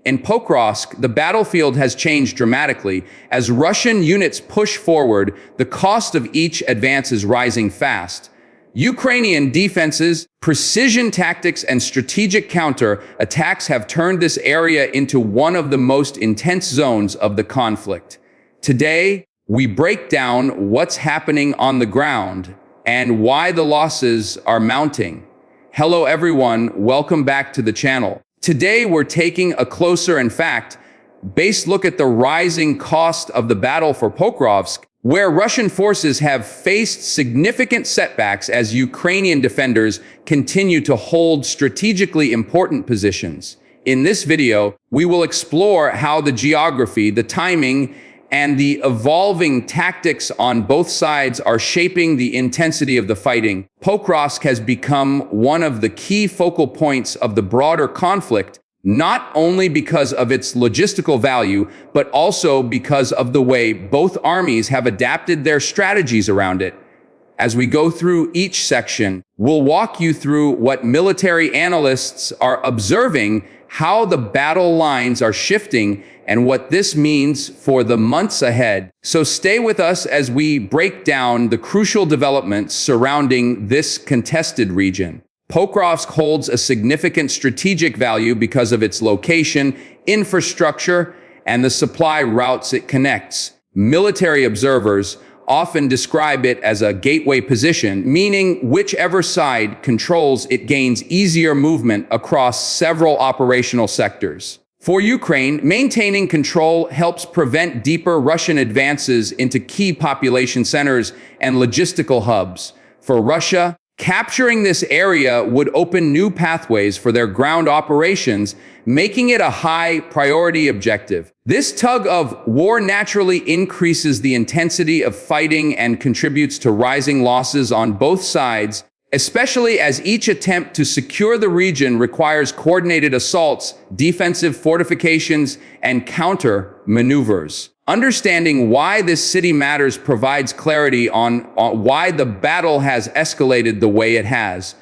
In Pokrovsk, the battlefield has changed dramatically. As Russian units push forward, the cost of each advance is rising fast. Ukrainian defenses, precision tactics, and strategic counter-attacks have turned this area into one of the most intense zones of the conflict. Today, we break down what's happening on the ground and why the losses are mounting. Hello everyone, welcome back to the channel. Today we're taking a closer and fact-based look at the rising cost of the battle for Pokrovsk, where Russian forces have faced significant setbacks as Ukrainian defenders continue to hold strategically important positions. In this video, we will explore how the geography, the timing, and the evolving tactics on both sides are shaping the intensity of the fighting. Pokrovsk has become one of the key focal points of the broader conflict, not only because of its logistical value, but also because of the way both armies have adapted their strategies around it. As we go through each section, we'll walk you through what military analysts are observing, how the battle lines are shifting, and what this means for the months ahead. So stay with us as we break down the crucial developments surrounding this contested region. Pokrovsk holds a significant strategic value because of its location, infrastructure, and the supply routes it connects. Military observers often describe it as a gateway position, meaning whichever side controls it gains easier movement across several operational sectors. For Ukraine, maintaining control helps prevent deeper Russian advances into key population centers and logistical hubs. For Russia, capturing this area would open new pathways for their ground operations, making it a high-priority objective. This tug of war naturally increases the intensity of fighting and contributes to rising losses on both sides, especially as each attempt to secure the region requires coordinated assaults, defensive fortifications, and counter-maneuvers. Understanding why this city matters provides clarity on why the battle has escalated the way it has.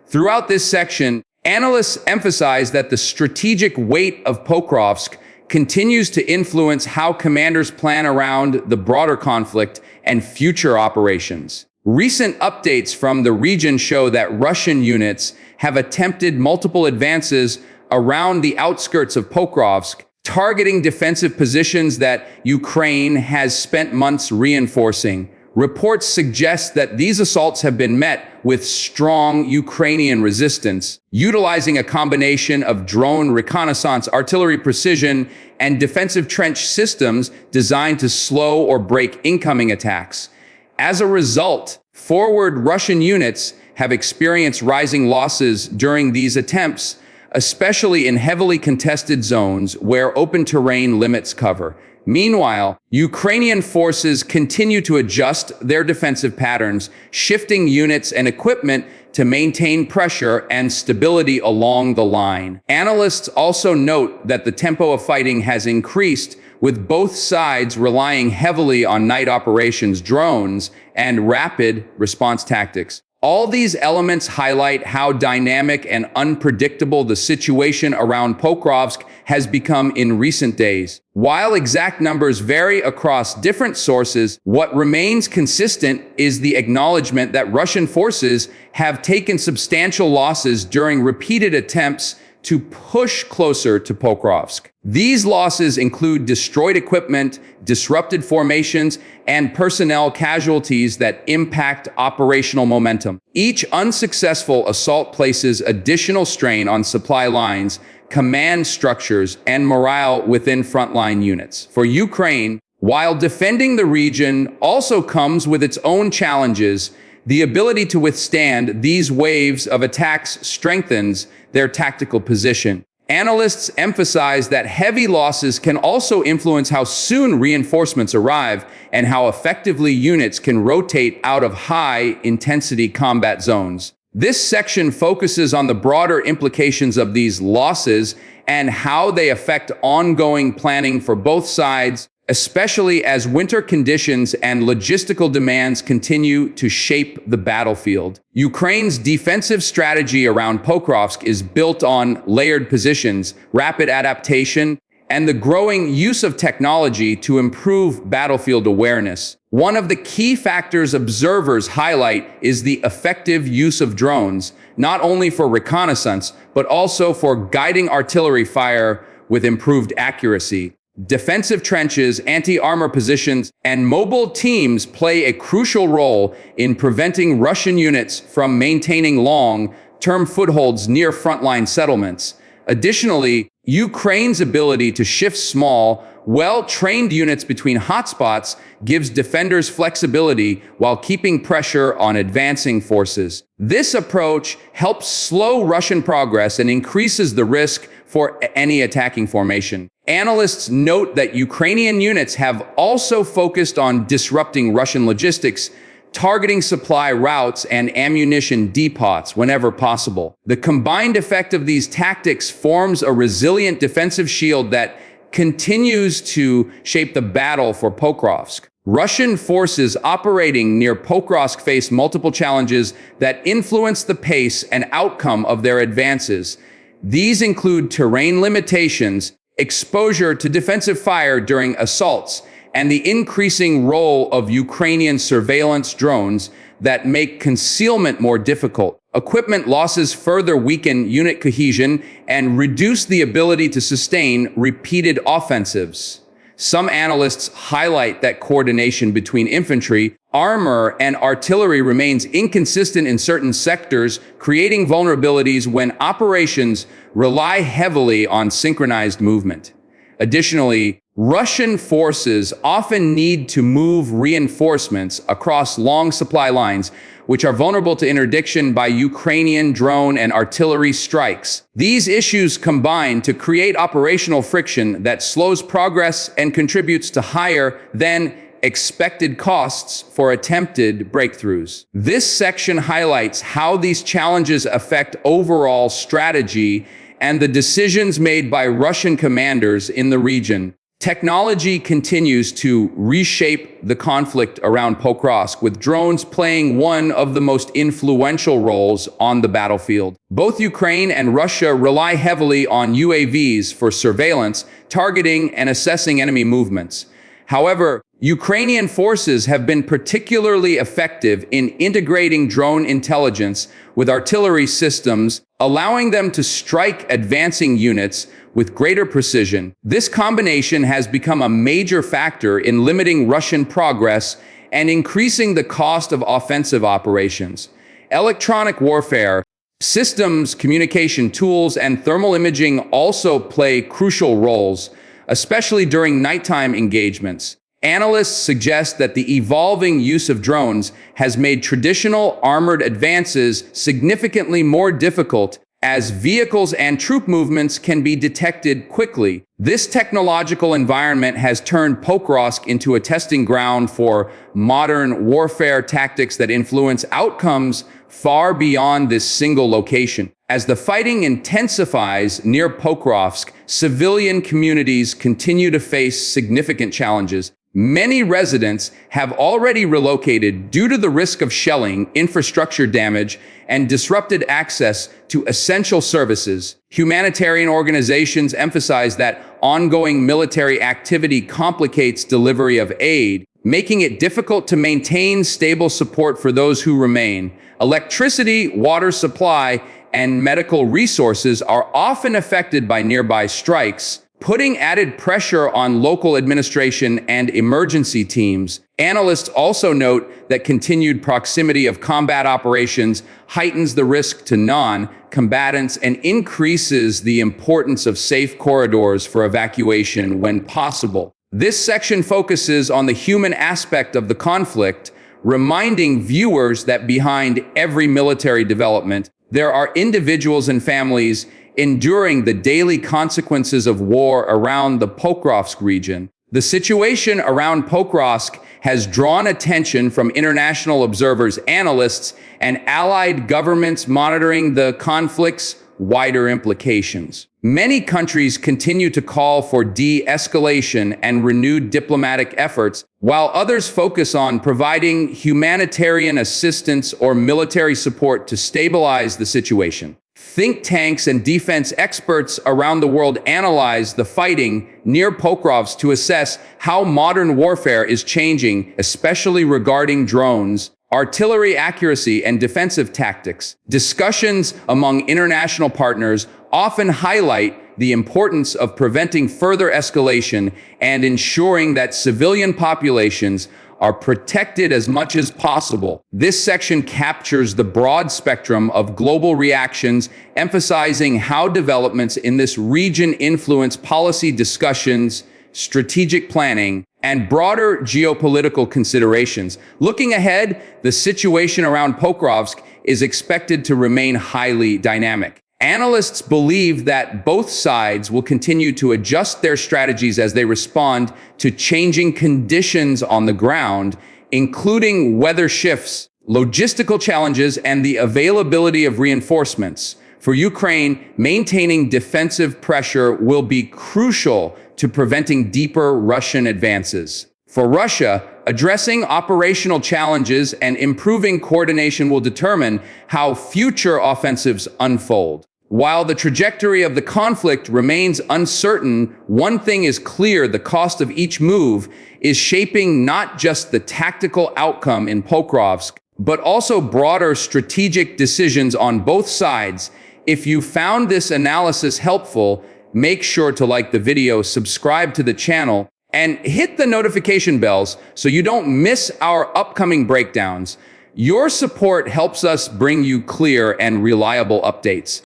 Throughout this section, analysts emphasize that the strategic weight of Pokrovsk continues to influence how commanders plan around the broader conflict and future operations. Recent updates from the region show that Russian units have attempted multiple advances around the outskirts of Pokrovsk, targeting defensive positions that Ukraine has spent months reinforcing. Reports suggest that these assaults have been met with strong Ukrainian resistance, utilizing a combination of drone reconnaissance, artillery precision, and defensive trench systems designed to slow or break incoming attacks. As a result, forward Russian units have experienced rising losses during these attempts, especially in heavily contested zones where open terrain limits cover. Meanwhile, Ukrainian forces continue to adjust their defensive patterns, shifting units and equipment to maintain pressure and stability along the line. Analysts also note that the tempo of fighting has increased, with both sides relying heavily on night operations, drones, and rapid response tactics. All these elements highlight how dynamic and unpredictable the situation around Pokrovsk has become in recent days. While exact numbers vary across different sources, what remains consistent is the acknowledgement that Russian forces have taken substantial losses during repeated attempts to push closer to Pokrovsk. These losses include destroyed equipment, disrupted formations, and personnel casualties that impact operational momentum. Each unsuccessful assault places additional strain on supply lines, command structures, and morale within frontline units. For Ukraine, while defending the region also comes with its own challenges, the ability to withstand these waves of attacks strengthens their tactical position. Analysts emphasize that heavy losses can also influence how soon reinforcements arrive and how effectively units can rotate out of high-intensity combat zones. This section focuses on the broader implications of these losses and how they affect ongoing planning for both sides. especially as winter conditions and logistical demands continue to shape the battlefield. Ukraine's defensive strategy around Pokrovsk is built on layered positions, rapid adaptation, and the growing use of technology to improve battlefield awareness. One of the key factors observers highlight is the effective use of drones, not only for reconnaissance, but also for guiding artillery fire with improved accuracy. Defensive trenches, anti-armor positions, and mobile teams play a crucial role in preventing Russian units from maintaining long-term footholds near frontline settlements. Additionally, Ukraine's ability to shift small, well-trained units between hotspots gives defenders flexibility while keeping pressure on advancing forces. This approach helps slow Russian progress and increases the risk for any attacking formation. Analysts note that Ukrainian units have also focused on disrupting Russian logistics, targeting supply routes and ammunition depots whenever possible. The combined effect of these tactics forms a resilient defensive shield that continues to shape the battle for Pokrovsk. Russian forces operating near Pokrovsk face multiple challenges that influence the pace and outcome of their advances. These include terrain limitations, exposure to defensive fire during assaults, and the increasing role of Ukrainian surveillance drones that make concealment more difficult. Equipment losses further weaken unit cohesion and reduce the ability to sustain repeated offensives. Some analysts highlight that coordination between infantry, armor, and artillery remains inconsistent in certain sectors, creating vulnerabilities when operations rely heavily on synchronized movement. Additionally, Russian forces often need to move reinforcements across long supply lines, which are vulnerable to interdiction by Ukrainian drone and artillery strikes. These issues combine to create operational friction that slows progress and contributes to higher than expected costs for attempted breakthroughs. This section highlights how these challenges affect overall strategy and the decisions made by Russian commanders in the region. Technology continues to reshape the conflict around Pokrovsk, with drones playing one of the most influential roles on the battlefield. Both Ukraine and Russia rely heavily on UAVs for surveillance, targeting, and assessing enemy movements. However, Ukrainian forces have been particularly effective in integrating drone intelligence with artillery systems, allowing them to strike advancing units with greater precision. This combination has become a major factor in limiting Russian progress and increasing the cost of offensive operations. Electronic warfare systems, communication tools, and thermal imaging also play crucial roles, especially during nighttime engagements. Analysts suggest that the evolving use of drones has made traditional armored advances significantly more difficult, as vehicles and troop movements can be detected quickly. This technological environment has turned Pokrovsk into a testing ground for modern warfare tactics that influence outcomes far beyond this single location. As the fighting intensifies near Pokrovsk, civilian communities continue to face significant challenges. Many residents have already relocated due to the risk of shelling, infrastructure damage, and disrupted access to essential services. Humanitarian organizations emphasize that ongoing military activity complicates delivery of aid, making it difficult to maintain stable support for those who remain. Electricity, water supply, and medical resources are often affected by nearby strikes, putting added pressure on local administration and emergency teams. Analysts also note that continued proximity of combat operations heightens the risk to non-combatants and increases the importance of safe corridors for evacuation when possible. This section focuses on the human aspect of the conflict, reminding viewers that behind every military development, there are individuals and families enduring the daily consequences of war around the Pokrovsk region. The situation around Pokrovsk has drawn attention from international observers, analysts, and allied governments monitoring the conflict's wider implications. Many countries continue to call for de-escalation and renewed diplomatic efforts, while others focus on providing humanitarian assistance or military support to stabilize the situation. Think tanks and defense experts around the world analyze the fighting near Pokrovsk to assess how modern warfare is changing, especially regarding drones, artillery accuracy, and defensive tactics. Discussions among international partners often highlight the importance of preventing further escalation and ensuring that civilian populations are protected as much as possible. This section captures the broad spectrum of global reactions, emphasizing how developments in this region influence policy discussions, strategic planning, and broader geopolitical considerations. Looking ahead, the situation around Pokrovsk is expected to remain highly dynamic. Analysts believe that both sides will continue to adjust their strategies as they respond to changing conditions on the ground, including weather shifts, logistical challenges, and the availability of reinforcements. For Ukraine, maintaining defensive pressure will be crucial to preventing deeper Russian advances. For Russia, addressing operational challenges and improving coordination will determine how future offensives unfold. While the trajectory of the conflict remains uncertain, one thing is clear: the cost of each move is shaping not just the tactical outcome in Pokrovsk, but also broader strategic decisions on both sides. If you found this analysis helpful, make sure to like the video, subscribe to the channel, and hit the notification bells so you don't miss our upcoming breakdowns. Your support helps us bring you clear and reliable updates.